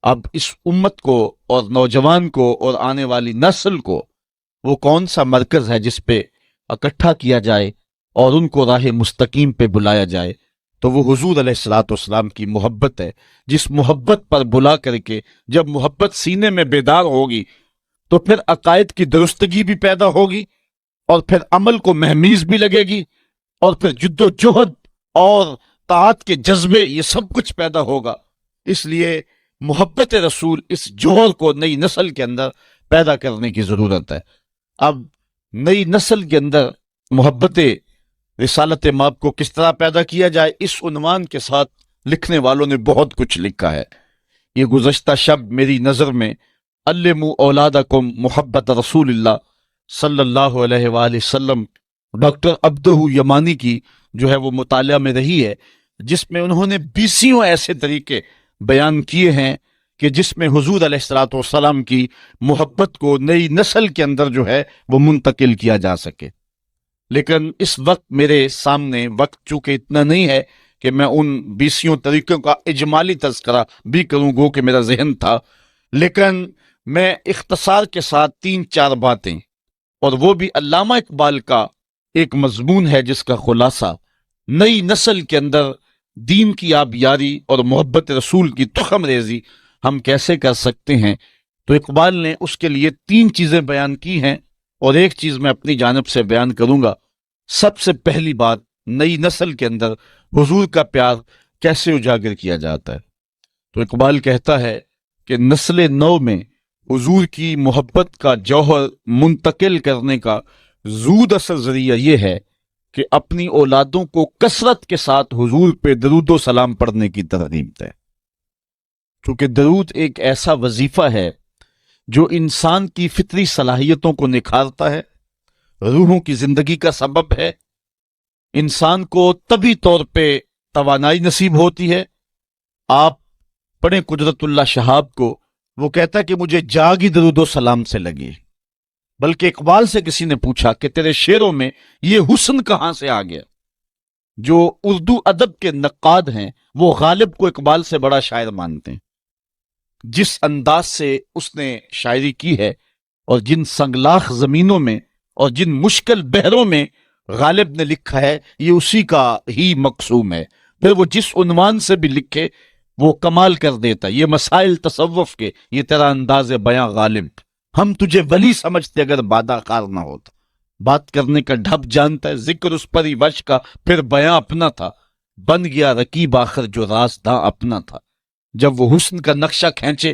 اب اس امت کو اور نوجوان کو اور آنے والی نسل کو وہ کون سا مرکز ہے جس پہ اکٹھا کیا جائے اور ان کو راہ مستقیم پہ بلایا جائے؟ تو وہ حضور علیہ الصلوۃ والسلام کی محبت ہے، جس محبت پر بلا کر کے جب محبت سینے میں بیدار ہوگی تو پھر عقائد کی درستگی بھی پیدا ہوگی، اور پھر عمل کو مہمیز بھی لگے گی، اور پھر جد و جہد اور طاعت کے جذبے، یہ سب کچھ پیدا ہوگا۔ اس لیے محبت رسول، اس جوہر کو نئی نسل کے اندر پیدا کرنے کی ضرورت ہے۔ اب نئی نسل کے اندر محبت رسالت مآب کو کس طرح پیدا کیا جائے، اس عنوان کے ساتھ لکھنے والوں نے بہت کچھ لکھا ہے۔ یہ گزشتہ شب میری نظر میں علموا اولادکم محبت رسول اللہ صلی اللہ علیہ وآلہ وسلم، ڈاکٹر عبدہ یمانی کی جو ہے وہ مطالعہ میں رہی ہے، جس میں انہوں نے 20 ایسے طریقے بیان کیے ہیں کہ جس میں حضور علیہ الصلوۃ والسلام کی محبت کو نئی نسل کے اندر جو ہے وہ منتقل کیا جا سکے۔ لیکن اس وقت میرے سامنے وقت چونکہ اتنا نہیں ہے کہ میں ان 20 طریقوں کا اجمالی تذکرہ بھی کروں، گو کہ میرا ذہن تھا، لیکن میں اختصار کے ساتھ 3-4 باتیں، اور وہ بھی علامہ اقبال کا ایک مضمون ہے جس کا خلاصہ نئی نسل کے اندر دین کی آبیاری اور محبت رسول کی تخم ریزی ہم کیسے کر سکتے ہیں۔ تو اقبال نے اس کے لیے 3 چیزیں بیان کی ہیں، اور ایک چیز میں اپنی جانب سے بیان کروں گا۔ سب سے پہلی بات، نئی نسل کے اندر حضور کا پیار کیسے اجاگر کیا جاتا ہے؟ تو اقبال کہتا ہے کہ نسل نو میں حضور کی محبت کا جوہر منتقل کرنے کا زود اثر ذریعہ یہ ہے کہ اپنی اولادوں کو کثرت کے ساتھ حضور پہ درود و سلام پڑھنے کی ترغیب دے، کیونکہ درود ایک ایسا وظیفہ ہے جو انسان کی فطری صلاحیتوں کو نکھارتا ہے، روحوں کی زندگی کا سبب ہے، انسان کو طبی طور پہ توانائی نصیب ہوتی ہے۔ آپ پڑھیں قدرت اللہ شہاب کو، وہ کہتا ہے کہ مجھے جاگ ہی درود و سلام سے لگی، بلکہ اقبال سے کسی نے پوچھا کہ تیرے شعروں میں یہ حسن کہاں سے آ گیا؟ جو اردو ادب کے نقاد ہیں وہ غالب کو اقبال سے بڑا شاعر مانتے ہیں، جس انداز سے اس نے شاعری کی ہے، اور جن سنگلاخ زمینوں میں اور جن مشکل بحروں میں غالب نے لکھا ہے، یہ اسی کا ہی مقسوم ہے۔ پھر وہ جس عنوان سے بھی لکھے وہ کمال کر دیتا۔ یہ مسائل تصوف کے، یہ تیرا انداز بیاں غالب، ہم تجھے ولی سمجھتے اگر بادہ خار نہ ہوتا۔ بات کرنے کا ڈھب جانتا ہے، ذکر اس پر ہی وش کا، پھر بیاں اپنا تھا، بن گیا رکیب آخر جو رازداں اپنا تھا۔ جب وہ حسن کا نقشہ کھینچے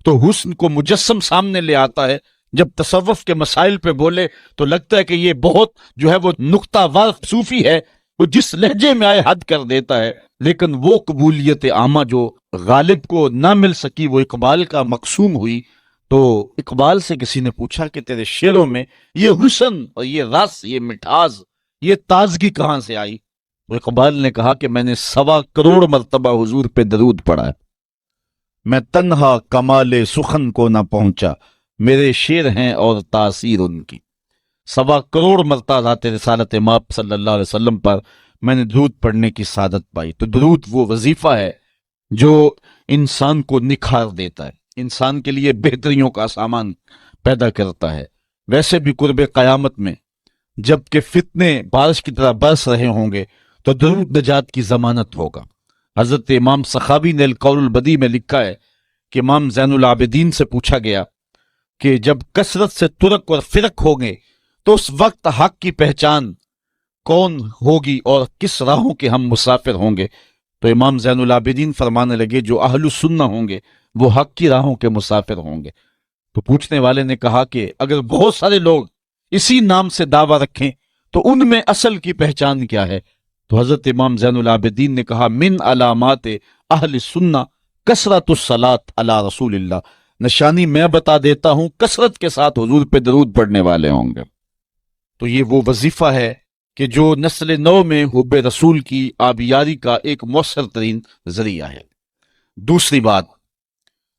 تو حسن کو مجسم سامنے لے آتا ہے، جب تصوف کے مسائل پہ بولے تو لگتا ہے کہ یہ بہت جو ہے وہ نقطہ وار صوفی ہے، وہ جس لہجے میں آئے حد کر دیتا ہے۔ لیکن وہ قبولیت عامہ جو غالب کو نہ مل سکی وہ اقبال کا مقسوم ہوئی۔ تو اقبال سے کسی نے پوچھا کہ تیرے شعروں میں یہ حسن اور یہ رس، یہ مٹھاس، یہ تازگی کہاں سے آئی؟ تو اقبال نے کہا کہ میں نے 1.25 کروڑ مرتبہ حضور پہ درود پڑھا ہے، میں تنہا کمال سخن کو نہ پہنچا، میرے شعر ہیں اور تاثیر ان کی۔ 1.25 کروڑ مرتبہ ذات رسالت مآب صلی اللہ علیہ وسلم پر میں نے درود پڑھنے کی سعادت پائی۔ تو درود وہ وظیفہ ہے جو انسان کو نکھار دیتا ہے، انسان کے لیے بہتریوں کا سامان پیدا کرتا ہے۔ ویسے بھی قرب قیامت میں جب کہ فتنے بارش کی طرح برس رہے ہوں گے تو درود نجات کی ضمانت ہوگا۔ حضرت امام سخاوی نے القول البدیع میں لکھا ہے کہ امام زین العابدین سے پوچھا گیا کہ جب کثرت سے ترک اور فرق ہوں گے تو اس وقت حق کی پہچان کون ہوگی اور کس راہوں کے ہم مسافر ہوں گے؟ تو امام زین العابدین فرمانے لگے جو اہل السنہ ہوں گے وہ حق کی راہوں کے مسافر ہوں گے۔ تو پوچھنے والے نے کہا کہ اگر بہت سارے لوگ اسی نام سے دعویٰ رکھیں تو ان میں اصل کی پہچان کیا ہے؟ تو حضرت امام زین العابدین نے کہا من علامات اہل سنہ کثرت الصلاۃ علی رسول اللہ، نشانی میں بتا دیتا ہوں، کثرت کے ساتھ حضور پہ درود پڑھنے والے ہوں گے۔ تو یہ وہ وظیفہ ہے کہ جو نسل نو میں حب رسول کی آبیاری کا ایک مؤثر ترین ذریعہ ہے۔ دوسری بات،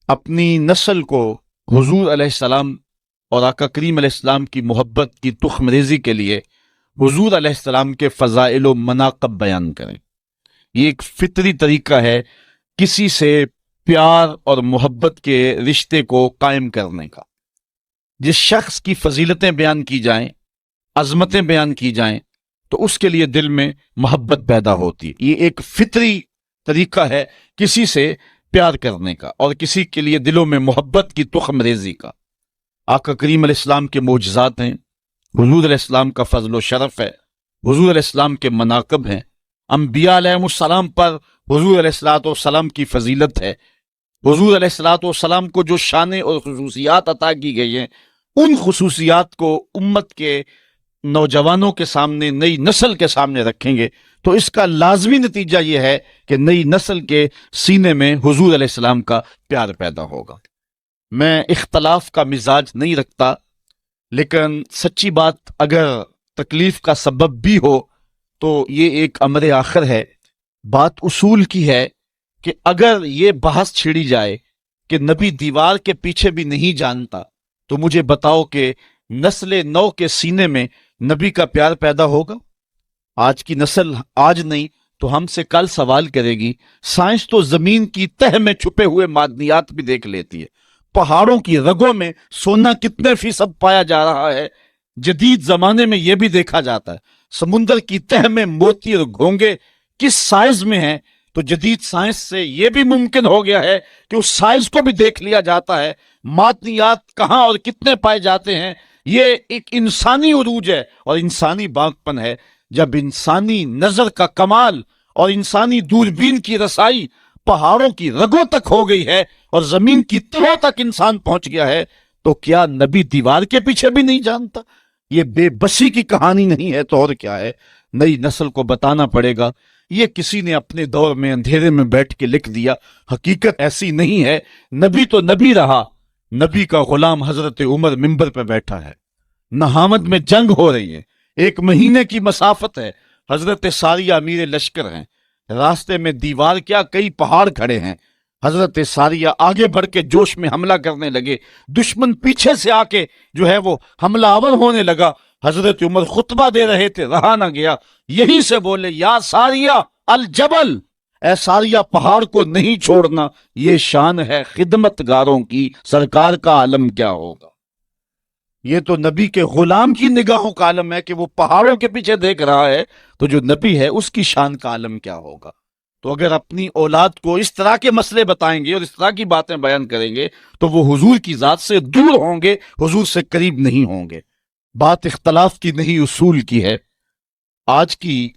اپنی نسل کو حضور علیہ السلام اور آقا کریم علیہ السلام کی محبت کی تخم ریزی کے لیے حضور علیہ السلام کے فضائل و مناقب بیان کریں۔ یہ ایک فطری طریقہ ہے، کسی سے پیار اور محبت کے رشتے کو قائم کرنے کا۔ جس شخص کی فضیلتیں بیان کی جائیں، عظمتیں بیان کی جائیں، تو اس کے لیے دل میں محبت پیدا ہوتی ہے۔ یہ ایک فطری طریقہ ہے کسی سے پیار کرنے کا اور کسی کے لیے دلوں میں محبت کی تخم ریزی کا۔ آقا کریم علیہ السلام کے معجزات ہیں، حضور علیہ السلام کا فضل و شرف ہے، حضور علیہ السلام کے مناقب ہیں، انبیاء علیہ السلام پر حضور علیہ السلام کی فضیلت ہے، حضور علیہ السلام کو جو شانیں اور خصوصیات عطا کی گئی ہیں، ان خصوصیات کو امت کے نوجوانوں کے سامنے، نئی نسل کے سامنے رکھیں گے تو اس کا لازمی نتیجہ یہ ہے کہ نئی نسل کے سینے میں حضور علیہ السلام کا پیار پیدا ہوگا۔ میں اختلاف کا مزاج نہیں رکھتا، لیکن سچی بات اگر تکلیف کا سبب بھی ہو تو یہ ایک امر آخر ہے۔ بات اصول کی ہے کہ اگر یہ بحث چھڑی جائے کہ نبی دیوار کے پیچھے بھی نہیں جانتا، تو مجھے بتاؤ کہ نسل نو کے سینے میں نبی کا پیار پیدا ہوگا؟ آج کی نسل آج نہیں تو ہم سے کل سوال کرے گی۔ سائنس تو زمین کی تہ میں چھپے ہوئے معدنیات بھی دیکھ لیتی ہے، پہاڑوں کی رگوں میں سونا کتنے فیصد پایا جا رہا ہے، جدید زمانے میں یہ بھی دیکھا جاتا ہے۔ سمندر کی تہ میں موتی اور گھونگے کس سائز میں ہیں، تو جدید سائنس سے یہ بھی ممکن ہو گیا ہے کہ اس سائز کو بھی دیکھ لیا جاتا ہے، معدنیات کہاں اور کتنے پائے جاتے ہیں۔ یہ ایک انسانی عروج ہے اور انسانی باغپن ہے جب انسانی نظر کا کمال اور انسانی دوربین کی رسائی پہاڑوں کی رگوں تک ہو گئی ہے اور زمین کی تہوں تک انسان پہنچ گیا ہے، تو کیا نبی دیوار کے پیچھے بھی نہیں جانتا؟ یہ بے بسی کی کہانی نہیں ہے تو اور کیا ہے؟ نئی نسل کو بتانا پڑے گا۔ یہ کسی نے اپنے دور میں اندھیرے میں بیٹھ کے لکھ دیا، حقیقت ایسی نہیں ہے۔ نبی تو نبی رہا، نبی کا غلام حضرت عمر منبر پہ بیٹھا ہے، نہامد میں جنگ ہو رہی ہے، 1 مہینے کی مسافت ہے، حضرت ساریہ امیر لشکر ہیں، راستے میں دیوار کیا کئی پہاڑ کھڑے ہیں، حضرت ساریہ آگے بڑھ کے جوش میں حملہ کرنے لگے، دشمن پیچھے سے آ کے جو ہے وہ حملہ آور ہونے لگا، حضرت عمر خطبہ دے رہے تھے، رہا نہ گیا، یہی سے بولے یا ساریہ الجبل، اے ساریہ پہاڑ کو نہیں چھوڑنا، یہ شان ہے خدمت گاروں کی، سرکار کا عالم کیا ہوگا۔ یہ تو نبی کے غلام کی نگاہوں کا عالم ہے کہ وہ پہاڑوں کے پیچھے دیکھ رہا ہے، تو جو نبی ہے اس کی شان کا عالم کیا ہوگا۔ تو اگر اپنی اولاد کو اس طرح کے مسئلے بتائیں گے اور اس طرح کی باتیں بیان کریں گے تو وہ حضور کی ذات سے دور ہوں گے، حضور سے قریب نہیں ہوں گے۔ بات اختلاف کی نہیں، اصول کی ہے۔ آج کی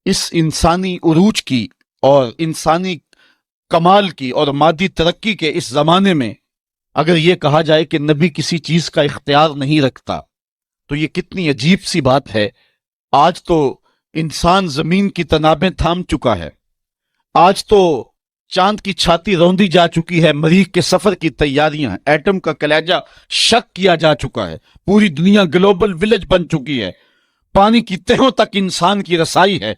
اس انسانی عروج کی اور انسانی کمال کی اور مادی ترقی کے اس زمانے میں اگر یہ کہا جائے کہ نبی کسی چیز کا اختیار نہیں رکھتا تو یہ کتنی عجیب سی بات ہے۔ آج تو انسان زمین کی تنابیں تھام چکا ہے، آج تو چاند کی چھاتی روندی جا چکی ہے، مریخ کے سفر کی تیاریاں، ایٹم کا کلیجہ شک کیا جا چکا ہے، پوری دنیا گلوبل ولیج بن چکی ہے، پانی کی تہوں تک انسان کی رسائی ہے۔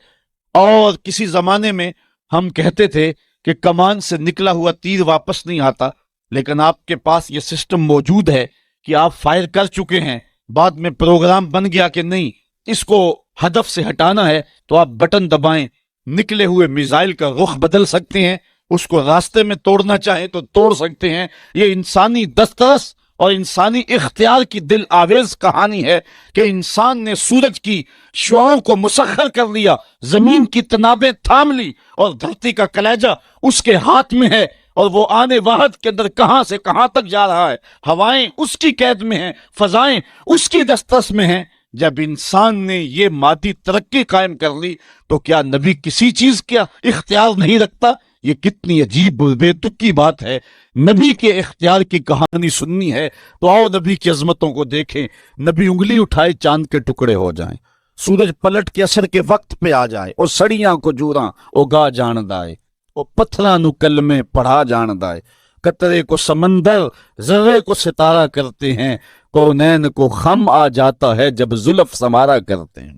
اور کسی زمانے میں ہم کہتے تھے کہ کمان سے نکلا ہوا تیر واپس نہیں آتا، لیکن آپ کے پاس یہ سسٹم موجود ہے کہ آپ فائر کر چکے ہیں، بعد میں پروگرام بن گیا کہ نہیں اس کو ہدف سے ہٹانا ہے تو آپ بٹن دبائیں، نکلے ہوئے میزائل کا رخ بدل سکتے ہیں، اس کو راستے میں توڑنا چاہیں تو توڑ سکتے ہیں۔ یہ انسانی دسترس اور انسانی اختیار کی دل آویز کہانی ہے کہ انسان نے سورج کی شعاؤں کو مسخر کر لیا، زمین کی تنابیں تھام لی اور دھرتی کا کلیجہ اس کے ہاتھ میں ہے، اور وہ آنے واحد کے اندر کہاں سے کہاں تک جا رہا ہے، ہوائیں اس کی قید میں ہیں، فضائیں اس کی دسترس میں ہیں۔ جب انسان نے یہ مادی ترقی قائم کر لی تو کیا نبی کسی چیز کا اختیار نہیں رکھتا؟ یہ کتنی عجیب بے تک کی بات ہے۔ نبی کے اختیار کی کہانی سننی ہے تو آؤ نبی کی عظمتوں کو دیکھیں۔ نبی انگلی اٹھائے چاند کے ٹکڑے ہو جائیں، سورج پلٹ کے اثر کے وقت پہ آ جائے، اور سڑیاں کو جوراں اگا جان دائے، اور پتھراں نو کلمے پڑھا جان دائے، قطرے کو سمندر ذرے کو ستارہ کرتے ہیں، کونین کو خم آ جاتا ہے جب زلف سمارا کرتے ہیں۔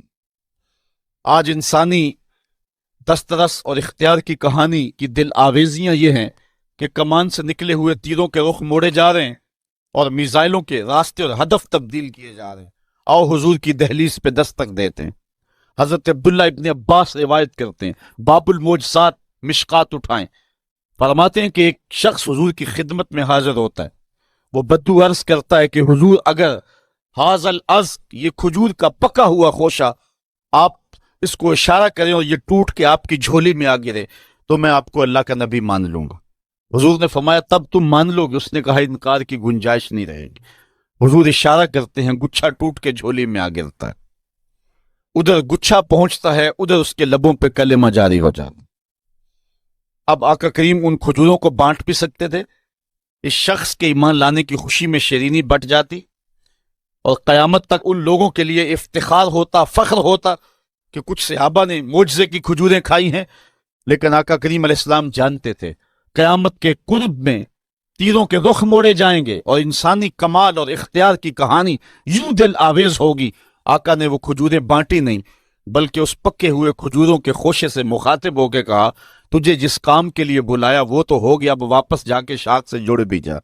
آج انسانی دسترس اور اختیار کی کہانی کی دل آویزیاں یہ ہیں کہ کمان سے نکلے ہوئے تیروں کے رخ موڑے جا رہے ہیں اور میزائلوں کے راستے اور ہدف تبدیل کیے جا رہے ہیں۔ آؤ حضور کی دہلیز پہ دستک دیتے ہیں۔ حضرت عبداللہ ابن عباس روایت کرتے ہیں، باب المعجزات مشکات اٹھائیں، فرماتے ہیں کہ ایک شخص حضور کی خدمت میں حاضر ہوتا ہے، وہ بدو عرض کرتا ہے کہ حضور اگر حاضل از یہ کھجور کا پکا ہوا خوشہ آپ اس کو اشارہ کریں اور یہ ٹوٹ کے آپ کی جھولی میں آ گرے تو میں آپ کو اللہ کا نبی مان لوں گا۔ حضور نے فرمایا تب تم مان لو گے؟ اس نے کہا انکار کی گنجائش نہیں رہے گی۔ حضور اشارہ کرتے ہیں، گچھا ٹوٹ کے جھولی میں آ گرتا ہے، ادھر گچھا پہنچتا ہے، ادھر اس کے لبوں پہ کلمہ جاری ہو جاتا۔ اب آقا کریم ان کھجوروں کو بانٹ بھی سکتے تھے، اس شخص کے ایمان لانے کی خوشی میں شیرینی بٹ جاتی اور قیامت تک ان لوگوں کے لیے افتخار ہوتا، فخر ہوتا کہ کچھ صحابہ نے معجزے کی کھجوریں کھائی ہیں۔ لیکن آقا کریم علیہ السلام جانتے تھے قیامت کے قرب میں تیروں کے رخ موڑے جائیں گے اور انسانی کمال اور اختیار کی کہانی یوں دل آویز ہوگی۔ آقا نے وہ کھجوریں بانٹی نہیں، بلکہ اس پکے ہوئے کھجوروں کے خوشے سے مخاطب ہو کے کہا تجھے جس کام کے لیے بلایا وہ تو ہو گیا، اب واپس جا کے شاخ سے جڑ بھی جا۔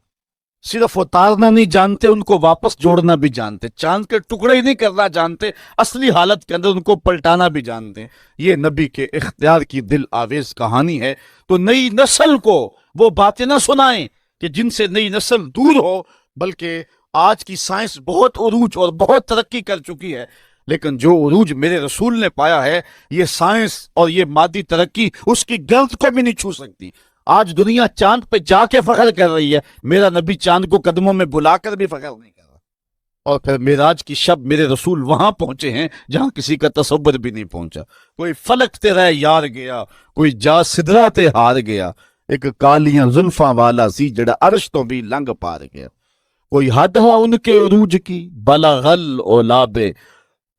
صرف اتارنا نہیں جانتے، ان کو واپس جوڑنا بھی جانتے، چاند کے ٹکڑے ہی نہیں کرنا جانتے، اصلی حالت کے اندر ان کو پلٹانا بھی جانتے۔ یہ نبی کے اختیار کی دل آویز کہانی ہے۔ تو نئی نسل کو وہ باتیں نہ سنائیں کہ جن سے نئی نسل دور ہو، بلکہ آج کی سائنس بہت عروج اور بہت ترقی کر چکی ہے، لیکن جو عروج میرے رسول نے پایا ہے یہ سائنس اور یہ مادی ترقی اس کی گرد کو بھی نہیں چھو سکتی۔ آج دنیا چاند پہ جا کے فخر کر رہی ہے، میرا نبی چاند کو قدموں میں بلا کر بھی فخر نہیں کر رہا۔ اور پھر معراج کی شب میرے رسول وہاں پہنچے ہیں جہاں کسی کا تصور بھی نہیں پہنچا۔ کوئی فلک تے رہ یار گیا، کوئی جا سدرا تے ہار گیا، ایک کالیاں زلفاں والا سی جڑا عرش تو بھی لنگ پار گیا۔ کوئی حد ہوا ان کے عروج کی، بلغل اولاب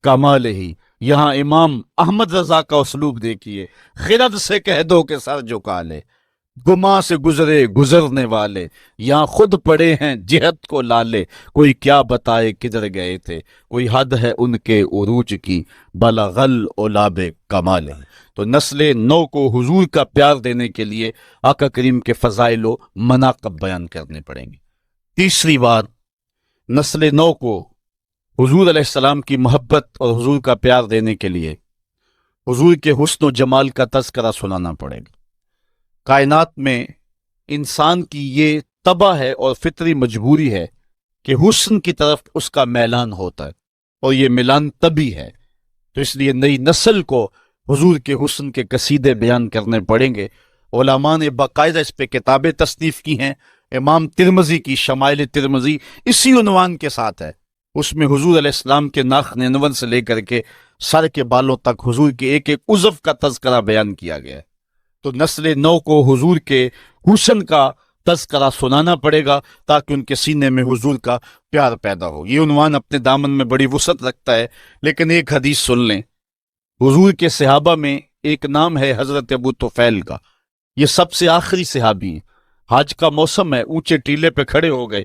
کمال ہی۔ یہاں امام احمد رضا کا اسلوب دیکھیے، خرد سے کہہ دو کہ سر جھکا لے، گما سے گزرے گزرنے والے، یہاں خود پڑے ہیں جہت کو لالے، کوئی کیا بتائے کدھر گئے تھے، کوئی حد ہے ان کے عروج کی، بلغل اولاب کمال ہے۔ تو نسل نو کو حضور کا پیار دینے کے لیے آقا کریم کے فضائل و مناقب بیان کرنے پڑیں گے۔ تیسری بات، نسل نو کو حضور علیہ السلام کی محبت اور حضور کا پیار دینے کے لیے حضور کے حسن و جمال کا تذکرہ سنانا پڑے گا۔ کائنات میں انسان کی یہ طبع ہے اور فطری مجبوری ہے کہ حسن کی طرف اس کا میلان ہوتا ہے، اور یہ میلان طبعی ہے۔ تو اس لیے نئی نسل کو حضور کے حسن کے قصیدے بیان کرنے پڑیں گے۔ علماء نے باقاعدہ اس پہ کتابیں تصنیف کی ہیں۔ امام ترمذی کی شمائل ترمذی اسی عنوان کے ساتھ ہے، اس میں حضور علیہ السلام کے ناخن انور سے لے کر کے سر کے بالوں تک حضور کے ایک ایک عضو کا تذکرہ بیان کیا گیا ہے۔ تو نسل نو کو حضور کے حسن کا تذکرہ سنانا پڑے گا تاکہ ان کے سینے میں حضور کا پیار پیدا ہو۔ یہ عنوان اپنے دامن میں بڑی وسعت رکھتا ہے، لیکن ایک حدیث سن لیں۔ حضور کے صحابہ میں ایک نام ہے حضرت ابو طفیل کا، یہ سب سے آخری صحابی ہیں۔ حج کا موسم ہے، اونچے ٹیلے پہ کھڑے ہو گئے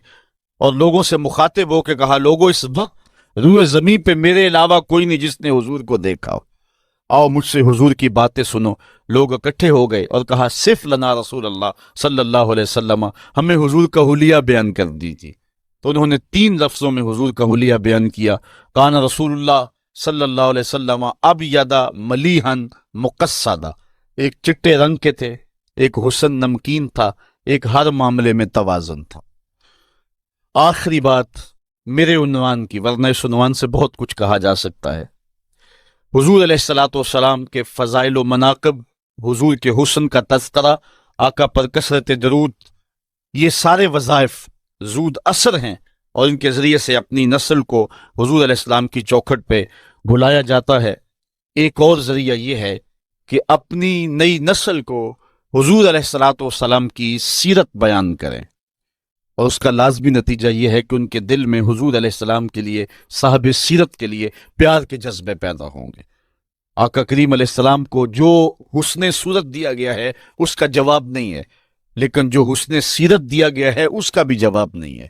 اور لوگوں سے مخاطب ہو کے کہا لوگوں اس وقت روئے زمین پہ میرے علاوہ کوئی نہیں جس نے حضور کو دیکھا ہو، آؤ مجھ سے حضور کی باتیں سنو۔ لوگ اکٹھے ہو گئے اور کہا صف لنا رسول اللہ صلی اللہ علیہ وسلم، ہمیں حضور کا حلیہ بیان کر دیجیے۔ تو انہوں نے 3 لفظوں میں حضور کا حلیہ بیان کیا۔ کان رسول اللہ صلی اللہ علیہ وسلم ابیض ملیحا مقصدا، ایک چٹے رنگ کے تھے، ایک حسن نمکین تھا، ایک ہر معاملے میں توازن تھا۔ آخری بات میرے عنوان کی، ورنہ اس عنوان سے بہت کچھ کہا جا سکتا ہے۔ حضور علیہ الصلوۃ والسلام کے فضائل و مناقب، حضور کے حسن کا تذکرہ، آقا پر کثرت درود، یہ سارے وظائف زود اثر ہیں اور ان کے ذریعے سے اپنی نسل کو حضور علیہ السلام کی چوکھٹ پہ بلایا جاتا ہے۔ ایک اور ذریعہ یہ ہے کہ اپنی نئی نسل کو حضور علیہ الصلوۃ والسلام کی سیرت بیان کریں، اور اس کا لازمی نتیجہ یہ ہے کہ ان کے دل میں حضور علیہ السلام کے لیے، صاحب سیرت کے لیے پیار کے جذبے پیدا ہوں گے۔ آقا کریم علیہ السلام کو جو حسن صورت دیا گیا ہے اس کا جواب نہیں ہے، لیکن جو حسن سیرت دیا گیا ہے اس کا بھی جواب نہیں ہے۔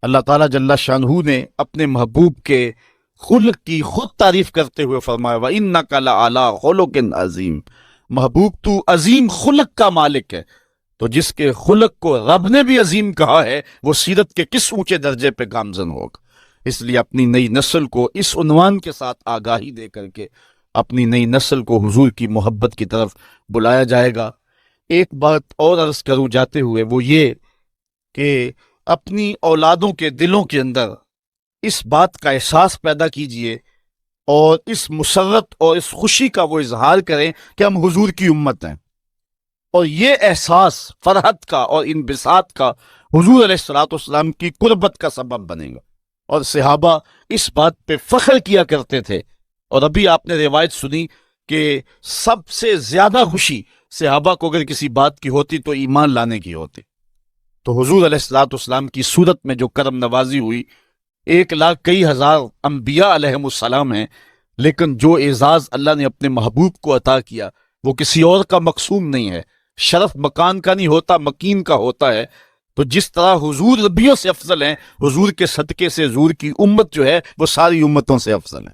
اللہ تعالیٰ جل شانہ نے اپنے محبوب کے خلق کی خود تعریف کرتے ہوئے فرمایا وَإِنَّكَ لَعَلَىٰ خُلُقٍ عَظِيمٍ، محبوب تو عظیم خلق کا مالک ہے۔ تو جس کے خلق کو رب نے بھی عظیم کہا ہے وہ سیرت کے کس اونچے درجے پہ گامزن ہوگا۔ اس لیے اپنی نئی نسل کو اس عنوان کے ساتھ آگاہی دے کر کے اپنی نئی نسل کو حضور کی محبت کی طرف بلایا جائے گا۔ ایک بات اور عرض کروں جاتے ہوئے، وہ یہ کہ اپنی اولادوں کے دلوں کے اندر اس بات کا احساس پیدا کیجئے اور اس مسرت اور اس خوشی کا وہ اظہار کریں کہ ہم حضور کی امت ہیں، اور یہ احساس فرحت کا اور انبساط کا حضور علیہ الصلوۃ والسلام کی قربت کا سبب بنے گا۔ اور صحابہ اس بات پہ فخر کیا کرتے تھے، اور ابھی آپ نے روایت سنی کہ سب سے زیادہ خوشی صحابہ کو اگر کسی بات کی ہوتی تو ایمان لانے کی ہوتی۔ تو حضور علیہ الصلوۃ والسلام کی صورت میں جو کرم نوازی ہوئی، 1,00,000 کئی ہزار انبیاء علیہم السلام ہیں، لیکن جو اعزاز اللہ نے اپنے محبوب کو عطا کیا وہ کسی اور کا مقسوم نہیں ہے، شرف مکان کا نہیں ہوتا، مکین کا ہوتا ہے۔ تو جس طرح حضور نبیوں سے افضل ہیں، حضور کے صدقے سے حضور کی امت جو ہے وہ ساری امتوں سے افضل ہے۔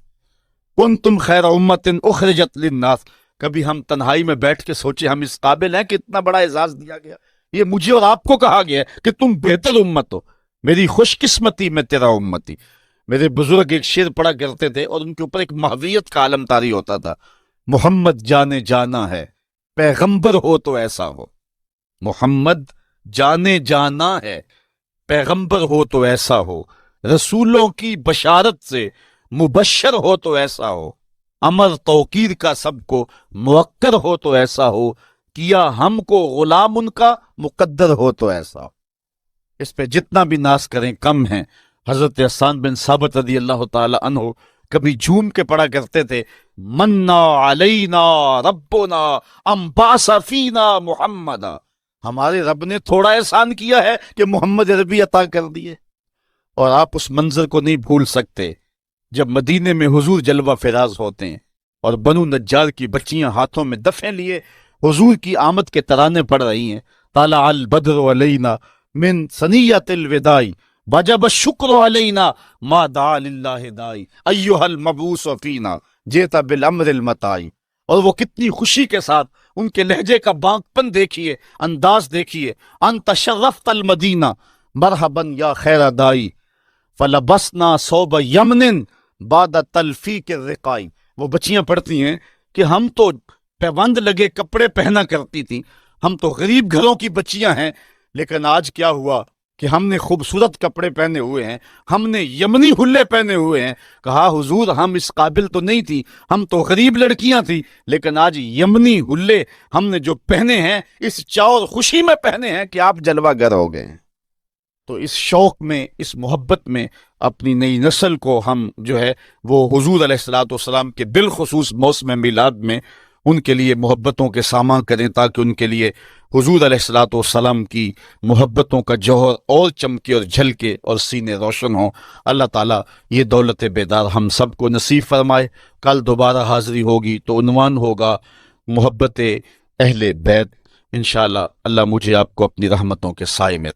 کنتم خیر امت اخرجت للناس، کبھی ہم تنہائی میں بیٹھ کے سوچے ہم اس قابل ہیں کہ اتنا بڑا اعزاز دیا گیا؟ یہ مجھے اور آپ کو کہا گیا ہے کہ تم بہتر امت ہو، میری خوش قسمتی میں تیرا امتی۔ میرے بزرگ ایک شعر پڑھا کرتے تھے اور ان کے اوپر ایک محویت کا عالم طاری ہوتا تھا، محمد جانے جانا ہے پیغمبر ہو تو ایسا ہو، محمد جانے جانا ہے پیغمبر ہو تو ایسا ہو، رسولوں کی بشارت سے مبشر ہو تو ایسا ہو، امر توقیر کا سب کو موقر ہو تو ایسا ہو، کیا ہم کو غلام ان کا مقدر ہو تو ایسا ہو۔ اس پہ جتنا بھی ناز کریں کم ہیں۔ حضرت حسان بن ثابت رضی اللہ تعالی عنہ کبھی جھوم کے پڑھا کرتے تھے، منا علینا ربنا ام باس فینا محمدا، ہمارے رب نے تھوڑا احسان کیا ہے کہ محمد عربی عطا کر دیے۔ اور آپ اس منظر کو نہیں بھول سکتے جب مدینے میں حضور جلوہ فراز ہوتے ہیں اور بنو نجار کی بچیاں ہاتھوں میں دفیں لیے حضور کی آمد کے ترانے پڑھ رہی ہیں، طالع البدر علینا من ثنیۃ الوداع وجب الشکر علینا ما دعا للہ داعی ایھا المبعوث فینا جئت بالامر المطاع۔ اور وہ کتنی خوشی کے ساتھ ان کے لہجے کا بانک پن دیکھیے، انداز دیکھیے، انت شرفت المدینہ مرحبا یا خیر داعی فلبسنا صوب یمن بعد تلفیق الرقاع۔ وہ بچیاں پڑھتی ہیں کہ ہم تو پیوند لگے کپڑے پہنا کرتی تھیں، ہم تو غریب گھروں کی بچیاں ہیں، لیکن آج کیا ہوا کہ ہم نے خوبصورت کپڑے پہنے ہوئے ہیں، ہم نے یمنی حلے پہنے ہوئے ہیں۔ کہا حضور ہم اس قابل تو نہیں تھی، ہم تو غریب لڑکیاں تھیں، لیکن آج یمنی حلے ہم نے جو پہنے ہیں اس چاؤ اور خوشی میں پہنے ہیں کہ آپ جلوہ گر ہو گئے ہیں۔ تو اس شوق میں، اس محبت میں اپنی نئی نسل کو ہم جو ہے وہ حضور علیہ الصلوۃ والسلام کے بالخصوص موسم میلاد میں ان کے لیے محبتوں کے سامان کریں، تاکہ ان کے لیے حضور علیہ الصلوۃ والسلام کی محبتوں کا جوہر اور چمکے اور جھلکے اور سینے روشن ہوں۔ اللہ تعالیٰ یہ دولت بیدار ہم سب کو نصیب فرمائے۔ کل دوبارہ حاضری ہوگی تو عنوان ہوگا محبت اہل بیت۔ انشاءاللہ اللہ مجھے آپ کو اپنی رحمتوں کے سائے میں